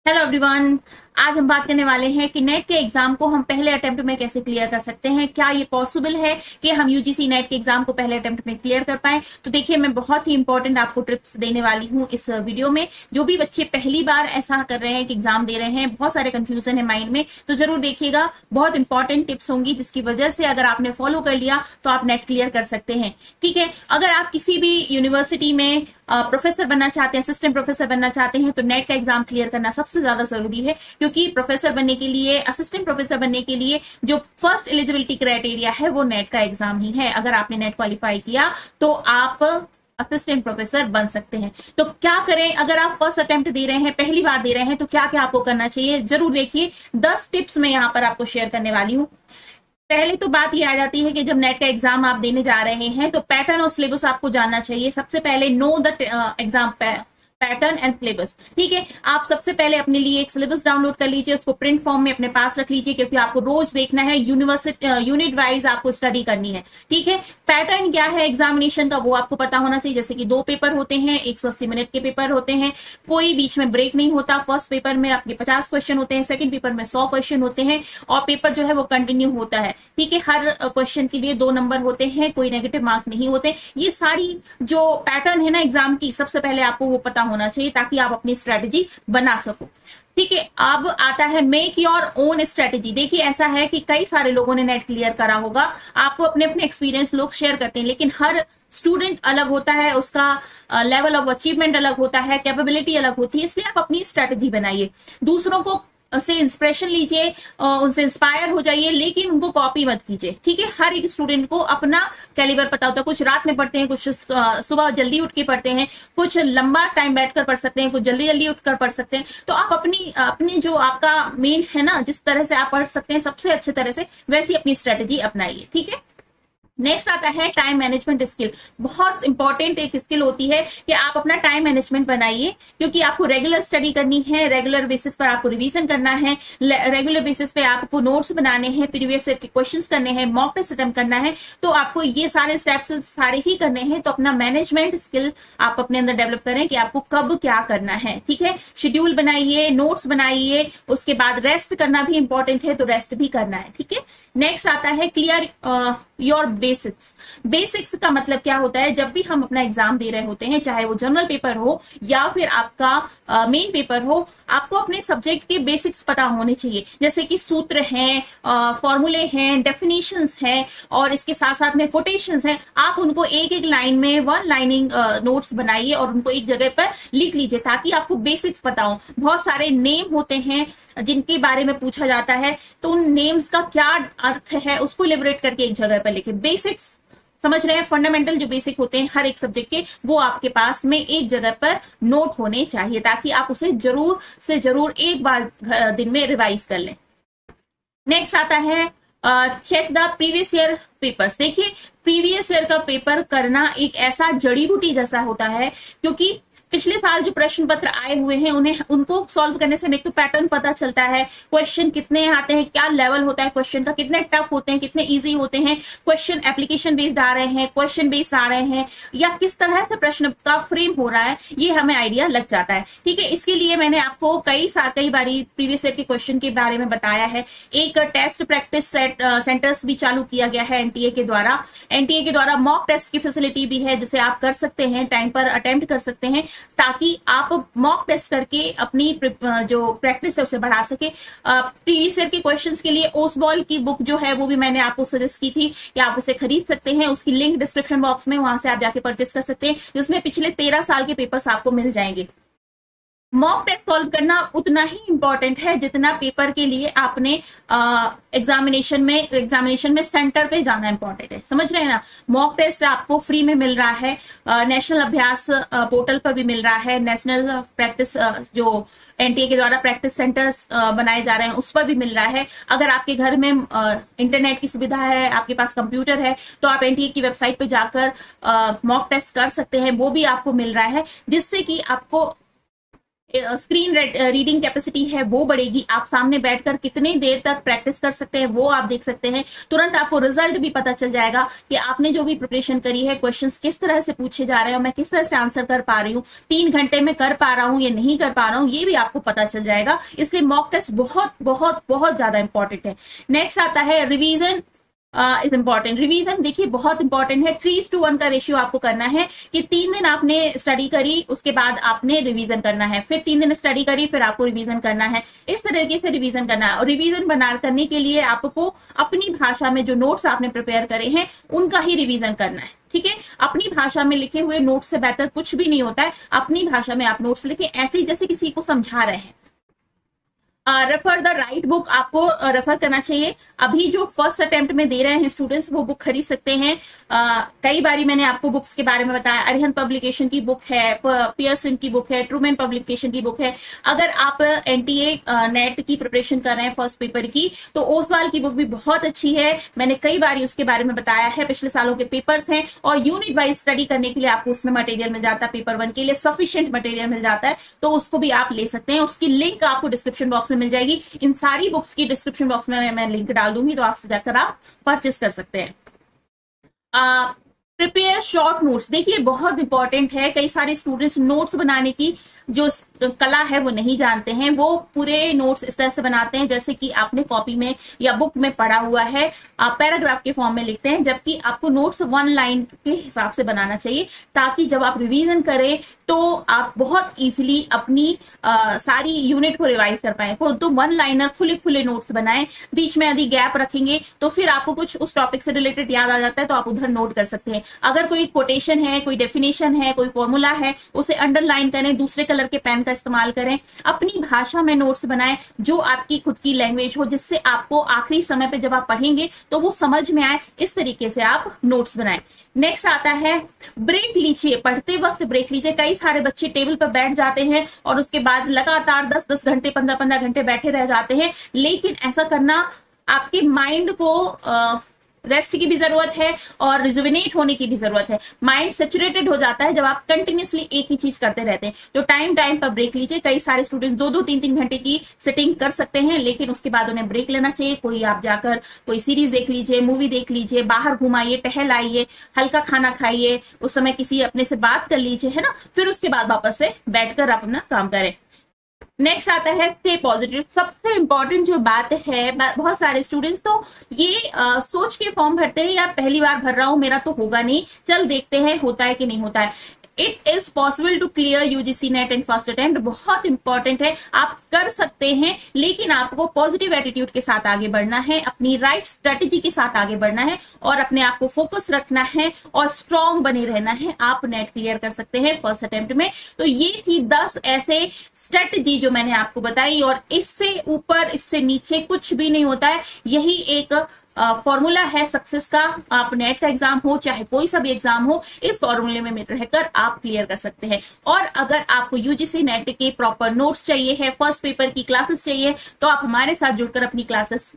Hello everyone. आज हम बात करने वाले हैं कि नेट के एग्जाम को हम पहले अटेम्प्ट में कैसे क्लियर कर सकते हैं। क्या ये पॉसिबल है कि हम यूजीसी नेट के एग्जाम को पहले अटेम्प्ट में क्लियर कर पाए। तो देखिए, मैं बहुत ही इंपॉर्टेंट आपको टिप्स देने वाली हूँ इस वीडियो में। जो भी बच्चे पहली बार ऐसा कर रहे हैं कि एग्जाम दे रहे हैं, बहुत सारे कंफ्यूजन है माइंड में, तो जरूर देखिएगा। बहुत इंपॉर्टेंट टिप्स होंगी जिसकी वजह से अगर आपने फॉलो कर लिया तो आप नेट क्लियर कर सकते हैं। ठीक है, अगर आप किसी भी यूनिवर्सिटी में प्रोफेसर बनना चाहते हैं, असिस्टेंट प्रोफेसर बनना चाहते हैं, तो नेट का एग्जाम क्लियर करना सबसे ज्यादा जरूरी है। क्योंकि प्रोफेसर बनने के लिए, असिस्टेंट प्रोफेसर बनने के लिए जो फर्स्ट एलिजिबिलिटी क्राइटेरिया है वो नेट का एग्जाम ही है। अगर आपने नेट क्वालिफाई किया तो आप असिस्टेंट प्रोफेसर बन सकते हैं। तो क्या करें, अगर आप फर्स्ट अटेम्प्ट दे रहे हैं, पहली बार दे रहे हैं, तो क्या क्या आपको करना चाहिए, जरूर देखिए। 10 टिप्स मैं यहाँ पर आपको शेयर करने वाली हूँ। पहले तो बात ये आ जाती है कि जब नेट का एग्जाम आप देने जा रहे हैं तो पैटर्न और सिलेबस आपको जानना चाहिए। सबसे पहले know the exam pattern and syllabus. ठीक है, आप सबसे पहले अपने लिए एक सिलेबस डाउनलोड कर लीजिए, उसको प्रिंट फॉर्म में अपने पास रख लीजिए, क्योंकि आपको रोज देखना है, यूनिवर्सिटी यूनिट वाइज आपको स्टडी करनी है। ठीक है, पैटर्न क्या है एग्जामिनेशन का वो आपको पता होना चाहिए। जैसे कि 2 पेपर होते हैं, 180 मिनट के पेपर होते हैं, कोई बीच में ब्रेक नहीं होता। फर्स्ट पेपर में आपके 50 क्वेश्चन होते हैं, सेकंड पेपर में 100 क्वेश्चन होते हैं, और पेपर जो है वो कंटिन्यू होता है। ठीक है, हर क्वेश्चन के लिए 2 नंबर होते हैं, कोई नेगेटिव मार्क नहीं होते। ये सारी जो पैटर्न है ना एग्जाम की, सबसे पहले आपको वो पता होना चाहिए ताकि आप अपनी स्ट्रेटेजी बना सको। ठीक है, अब आता है मेक योर ओन स्ट्रेटेजी। देखिए, ऐसा है कि कई सारे लोगों ने नेट क्लियर करा होगा, आपको अपने अपने एक्सपीरियंस लोग शेयर करते हैं, लेकिन हर स्टूडेंट अलग होता है, उसका लेवल ऑफ अचीवमेंट अलग होता है, कैपेबिलिटी अलग होती है। इसलिए आप अपनी स्ट्रेटेजी बनाइए, दूसरों को से इंस्पिरेशन लीजिए, उनसे इंस्पायर हो जाइए, लेकिन उनको कॉपी मत कीजिए। ठीक है, हर एक स्टूडेंट को अपना कैलिबर पता होता है। कुछ रात में पढ़ते हैं, कुछ सुबह जल्दी उठ के पढ़ते हैं, कुछ लंबा टाइम बैठकर पढ़ सकते हैं, कुछ जल्दी जल्दी उठकर पढ़ सकते हैं। तो आप अपनी जो आपका मेन है ना, जिस तरह से आप पढ़ सकते हैं सबसे अच्छे तरह से, वैसी अपनी स्ट्रेटेजी अपनाइए। ठीक है, नेक्स्ट आता है टाइम मैनेजमेंट स्किल। बहुत इंपॉर्टेंट एक स्किल होती है कि आप अपना टाइम मैनेजमेंट बनाइए, क्योंकि आपको रेगुलर स्टडी करनी है, रेगुलर बेसिस पर आपको रिवीजन करना है, रेगुलर बेसिस पे आपको नोट्स बनाने हैं, प्रीवियस ईयर के क्वेश्चंस करने हैं, मॉक टेस्ट अटेम्प्ट करना है। तो आपको ये सारे स्टेप्स सारे ही करने हैं। तो अपना मैनेजमेंट स्किल आप अपने अंदर डेवलप करें कि आपको कब क्या करना है। ठीक है, शेड्यूल बनाइए, नोट्स बनाइए, उसके बाद रेस्ट करना भी इंपॉर्टेंट है, तो रेस्ट भी करना है। ठीक है, नेक्स्ट आता है क्लियर योर बेसिक्स। बेसिक्स का मतलब क्या होता है, जब भी हम अपना एग्जाम दे रहे होते हैं, चाहे वो जनरल पेपर हो या फिर आपका मेन पेपर हो, आपको अपने सब्जेक्ट के बेसिक्स पता होने चाहिए। जैसे कि सूत्र हैं, फॉर्मूले हैं, डेफिनेशंस हैं, और इसके साथ साथ में कोटेशंस हैं। आप उनको एक एक लाइन में 1 लाइनिंग नोट्स बनाइए और उनको एक जगह पर लिख लीजिए, ताकि आपको बेसिक्स पता हो। बहुत सारे नेम होते हैं जिनके बारे में पूछा जाता है, तो उन नेम्स का क्या अर्थ है उसको इलेबोरेट करके एक जगह पर लिखे। बेसिक्स समझ रहे हैं, फंडामेंटल जो बेसिक होते हैं हर एक सब्जेक्ट के, वो आपके पास में एक जगह पर नोट होने चाहिए, ताकि आप उसे जरूर से जरूर एक बार दिन में रिवाइज कर लें। नेक्स्ट आता है check the previous year papers. देखिए, प्रीवियस ईयर का पेपर करना एक ऐसा जड़ी बूटी जैसा होता है, क्योंकि पिछले साल जो प्रश्न पत्र आए हुए हैं उनको सॉल्व करने से एक तो पैटर्न पता चलता है, क्वेश्चन कितने आते हैं, क्या लेवल होता है क्वेश्चन का, कितने टफ होते हैं, कितने इजी होते हैं, क्वेश्चन एप्लीकेशन बेस्ड आ रहे हैं, क्वेश्चन बेस्ड आ रहे हैं, या किस तरह से प्रश्न का फ्रेम हो रहा है, ये हमें आइडिया लग जाता है। ठीक है, इसके लिए मैंने आपको कई बारी प्रीवियस ईयर के क्वेश्चन के बारे में बताया है। एक टेस्ट प्रैक्टिस सेंटर्स भी चालू किया गया है एनटीए के द्वारा। एनटीए के द्वारा मॉक टेस्ट की फैसिलिटी भी है, जिसे आप कर सकते हैं, टाइम पर अटेम्प्ट कर सकते हैं, ताकि आप मॉक टेस्ट करके अपनी जो प्रैक्टिस है उसे बढ़ा सके। प्रीवियस ईयर के क्वेश्चंस के लिए ओसबॉल की बुक जो है वो भी मैंने आपको सजेस्ट की थी कि आप उसे खरीद सकते हैं। उसकी लिंक डिस्क्रिप्शन बॉक्स में, वहां से आप जाके परचेस कर सकते हैं, जिसमें पिछले 13 साल के पेपर्स आपको मिल जाएंगे। मॉक टेस्ट सॉल्व करना उतना ही इंपॉर्टेंट है जितना पेपर के लिए आपने एग्जामिनेशन में सेंटर पे जाना इंपॉर्टेंट है। समझ रहे हैं ना, मॉक टेस्ट आपको फ्री में मिल रहा है, नेशनल अभ्यास पोर्टल पर भी मिल रहा है, नेशनल प्रैक्टिस जो एनटीए के द्वारा प्रैक्टिस सेंटर्स बनाए जा रहे हैं उस पर भी मिल रहा है। अगर आपके घर में इंटरनेट की सुविधा है, आपके पास कंप्यूटर है, तो आप एनटीए की वेबसाइट पे जाकर मॉक टेस्ट कर सकते हैं, वो भी आपको मिल रहा है, जिससे कि आपको स्क्रीन रीडिंग कैपेसिटी है वो बढ़ेगी, आप सामने बैठकर कितनी देर तक प्रैक्टिस कर सकते हैं वो आप देख सकते हैं। तुरंत आपको रिजल्ट भी पता चल जाएगा कि आपने जो भी प्रिपरेशन करी है, क्वेश्चंस किस तरह से पूछे जा रहे हैं और मैं किस तरह से आंसर कर पा रही हूँ, 3 घंटे में कर पा रहा हूँ या नहीं कर पा रहा हूँ, ये भी आपको पता चल जाएगा। इसलिए मॉक टेस्ट बहुत बहुत बहुत ज्यादा इंपॉर्टेंट है। नेक्स्ट आता है रिवीजन इज इम्पॉर्टेंट। रिवीजन देखिए बहुत इंपॉर्टेंट है। 3:1 का रेशियो आपको करना है कि 3 दिन आपने स्टडी करी, उसके बाद आपने रिवीजन करना है, फिर 3 दिन स्टडी करी, फिर आपको रिवीजन करना है। इस तरीके से रिवीजन करना है। और रिवीजन करने के लिए आपको अपनी भाषा में जो नोट्स आपने प्रिपेयर करे हैं उनका ही रिवीजन करना है, ठीक है। अपनी भाषा में लिखे हुए नोट्स से बेहतर कुछ भी नहीं होता है। अपनी भाषा में आप नोट्स लिखें ऐसे ही जैसे किसी को समझा रहे हैं। रेफर द राइट बुक आपको रेफर करना चाहिए। अभी जो फर्स्ट अटेम्प्ट में दे रहे हैं स्टूडेंट्स वो बुक खरीद सकते हैं। कई बारी मैंने आपको बुक्स के बारे में बताया। अरिहंत पब्लिकेशन की बुक है, पियर्सन की बुक है, ट्रूमैन पब्लिकेशन की बुक है। अगर आप एनटीए नेट की प्रिपरेशन कर रहे हैं फर्स्ट पेपर की तो ओसवाल की बुक भी बहुत अच्छी है। मैंने कई बारी उसके बारे में बताया है। पिछले सालों के पेपर्स हैं और यूनिट वाइज स्टडी करने के लिए आपको उसमें मटेरियल मिल जाता है। पेपर 1 के लिए सफिशिएंट मटेरियल मिल जाता है, तो उसको भी आप ले सकते हैं। उसकी लिंक आपको डिस्क्रिप्शन बॉक्स मिल जाएगी। इन सारी बुक्स की डिस्क्रिप्शन बॉक्स में मैं लिंक डाल दूंगी, तो आपसे जाकर आप परचेस कर सकते हैं। प्रिपेयर शॉर्ट नोट्स देखिए बहुत इंपॉर्टेंट है। कई सारे स्टूडेंट्स नोट्स बनाने की जो कला है वो नहीं जानते हैं। वो पूरे नोट्स इस तरह से बनाते हैं जैसे कि आपने कॉपी में या बुक में पढ़ा हुआ है, आप पैराग्राफ के फॉर्म में लिखते हैं, जबकि आपको नोट्स 1 लाइन के हिसाब से बनाना चाहिए ताकि जब आप रिवीजन करें तो आप बहुत इजीली अपनी सारी यूनिट को रिवाइज कर पाए। तो 1 लाइनर खुले खुले नोट्स बनाएं। बीच में यदि गैप रखेंगे तो फिर आपको कुछ उस टॉपिक से रिलेटेड याद आ जाता है तो आप उधर नोट कर सकते हैं। अगर कोई कोटेशन है, कोई डेफिनेशन है, कोई फॉर्मूला है, उसे अंडरलाइन करें, दूसरे कलर के पेन का इस्तेमाल करें। अपनी भाषा में नोट्स बनाएं जो आपकी खुद की लैंग्वेज हो, जिससे आपको आखिरी समय पे जब आप पढ़ेंगे तो वो समझ में आए। इस तरीके से आप नोट्स बनाएं। नेक्स्ट आता है ब्रेक लीजिए। पढ़ते वक्त ब्रेक लीजिए। कई सारे बच्चे टेबल पर बैठ जाते हैं और उसके बाद लगातार 10-10 घंटे 15-15 घंटे बैठे रह जाते हैं, लेकिन ऐसा करना आपके माइंड को रेस्ट की भी जरूरत है और रिजुविनेट होने की भी जरूरत है। माइंड सेचुरेटेड हो जाता है जब आप कंटिन्यूअसली एक ही चीज करते रहते हैं। तो टाइम टाइम पर ब्रेक लीजिए। कई सारे स्टूडेंट 2-2, 3-3 घंटे की सिटिंग कर सकते हैं, लेकिन उसके बाद उन्हें ब्रेक लेना चाहिए। कोई आप जाकर कोई सीरीज देख लीजिए, मूवी देख लीजिए, बाहर घुमाइए, टहल आइए, हल्का खाना खाइए, उस समय किसी अपने से बात कर लीजिए, है ना। फिर उसके बाद वापस से बैठकर आप अपना काम करें। नेक्स्ट आता है स्टे पॉजिटिव। सबसे इंपॉर्टेंट जो बात है, बहुत सारे स्टूडेंट्स तो ये सोच के फॉर्म भरते हैं यार पहली बार भर रहा हूं, मेरा तो होगा नहीं, चल देखते हैं होता है कि नहीं होता है। It is possible to clear UGC NET in first attempt. बहुत इंपॉर्टेंट है, आप कर सकते हैं, लेकिन आपको पॉजिटिव एटीट्यूड के साथ आगे बढ़ना है, अपनी राइट स्ट्रेटेजी के साथ आगे बढ़ना है और अपने आप को फोकस रखना है और स्ट्रांग बने रहना है। आप नेट क्लियर कर सकते हैं फर्स्ट अटेम्प्ट में। तो ये थी 10 ऐसे स्ट्रेटेजी जो मैंने आपको बताई, और इससे ऊपर इससे नीचे कुछ भी नहीं होता है। यही एक फॉर्मूला है सक्सेस का। आप नेट का एग्जाम हो चाहे कोई सा भी एग्जाम हो, इस फॉर्मूले में रहकर आप क्लियर कर सकते हैं। और अगर आपको यूजीसी नेट के प्रॉपर नोट्स चाहिए है, फर्स्ट पेपर की क्लासेस चाहिए, तो आप हमारे साथ जुड़कर अपनी क्लासेस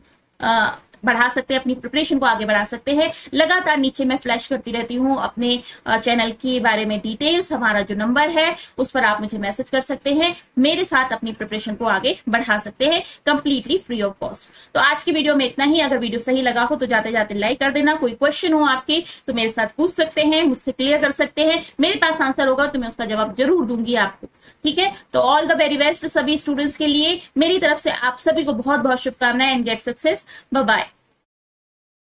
बढ़ा सकते हैं, अपनी प्रिपरेशन को आगे बढ़ा सकते हैं। लगातार नीचे मैं फ्लैश करती रहती हूँ अपने चैनल के बारे में डिटेल्स। हमारा जो नंबर है उस पर आप मुझे मैसेज कर सकते हैं, मेरे साथ अपनी प्रिपरेशन को आगे बढ़ा सकते हैं कंप्लीटली फ्री ऑफ कॉस्ट। तो आज की वीडियो में इतना ही। अगर वीडियो सही लगा हो तो जाते जाते लाइक कर देना। कोई क्वेश्चन हो आपके तो मेरे साथ पूछ सकते हैं, मुझसे क्लियर कर सकते हैं। मेरे पास आंसर होगा तो मैं उसका जवाब जरूर दूंगी आपको, ठीक है। तो ऑल द वेरी बेस्ट सभी स्टूडेंट्स के लिए। मेरी तरफ से आप सभी को बहुत बहुत शुभकामनाएं and get success. Bye bye.